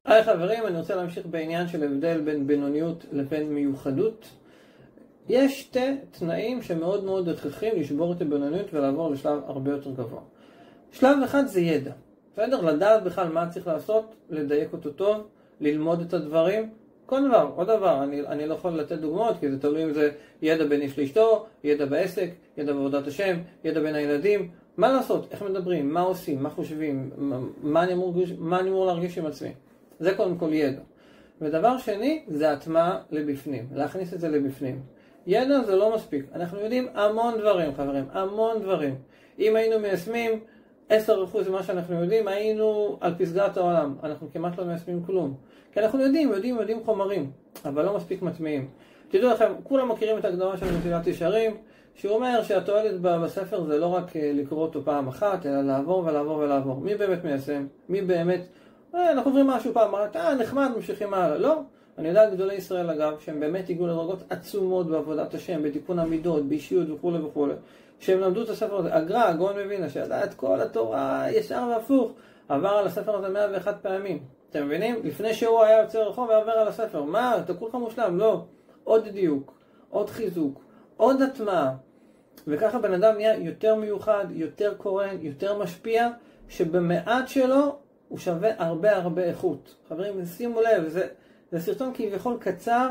היי חברים, אני רוצה להמשיך בעניין של הבדל בין בינוניות לבין מיוחדות. יש שתי תנאים שמאוד מאוד הכרחיים לשבור את הבינוניות ולעבור לשלב הרבה יותר גבוה. שלב אחד זה ידע. בסדר? לדעת בכלל מה צריך לעשות, לדייק אותו טוב, ללמוד את הדברים. כל דבר, עוד דבר, אני לא יכול לתת דוגמאות, כי זה תלוי אם זה ידע בין איש לאשתו, ידע בעסק, ידע בעבודת השם, ידע בין הילדים. מה לעשות? איך מדברים? מה עושים? מה חושבים? מה אני אמור להרגיש עם עצמי? זה קודם כל ידע. ודבר שני, זה הטמעה לבפנים. להכניס את זה לבפנים. ידע זה לא מספיק. אנחנו יודעים המון דברים, חברים. המון דברים. אם היינו מיישמים 10% ממה שאנחנו יודעים, היינו על פסגת העולם. אנחנו כמעט לא מיישמים כלום. כי אנחנו יודעים חומרים, אבל לא מספיק מטמיעים. תדעו לכם, כולם מכירים את ההקדמה של מסילת ישרים, שהוא אומר שהתועלת בספר זה לא רק לקרוא אותו פעם אחת, אלא לעבור ולעבור ולעבור. מי באמת מיישם? מי באמת? אנחנו עוברים משהו פעם, נחמד, ממשיכים הלאה. לא. אני יודע על גדולי ישראל אגב, שהם באמת הגיעו לדרגות עצומות בעבודת השם, בתיקון המידות, באישיות וכו' וכו'. שהם למדו את הספר הזה. הגאון מווילנה, שידע את כל התורה ישר והפוך, עבר על הספר הזה 101 פעמים. אתם מבינים? לפני שהוא היה יוצא רחוב ועבר על הספר. מה? אתה כולך מושלם? לא. עוד דיוק, עוד חיזוק, עוד הטמעה. וככה בן אדם נהיה יותר מיוחד, יותר קורן, יותר משפיע, שבמעט שלו הוא שווה הרבה איכות. חברים, שימו לב, זה סרטון כביכול קצר,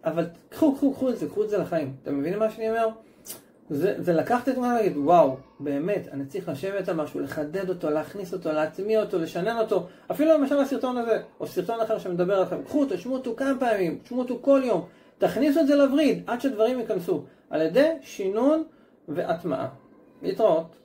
אבל קחו את זה לחיים. אתם מבינים מה שאני אומר? זה לקחת את מה להגיד, וואו, באמת, אני צריך לשבת על משהו, לחדד אותו, להכניס אותו, להטמיע אותו, לשנן אותו. אפילו למשל הסרטון הזה, או סרטון אחר שמדבר עליכם, קחו אותו, שמעו אותו כמה פעמים, שמעו אותו כל יום. תכניסו את זה לווריד, עד שדברים ייכנסו. על ידי שינון והטמעה. להתראות.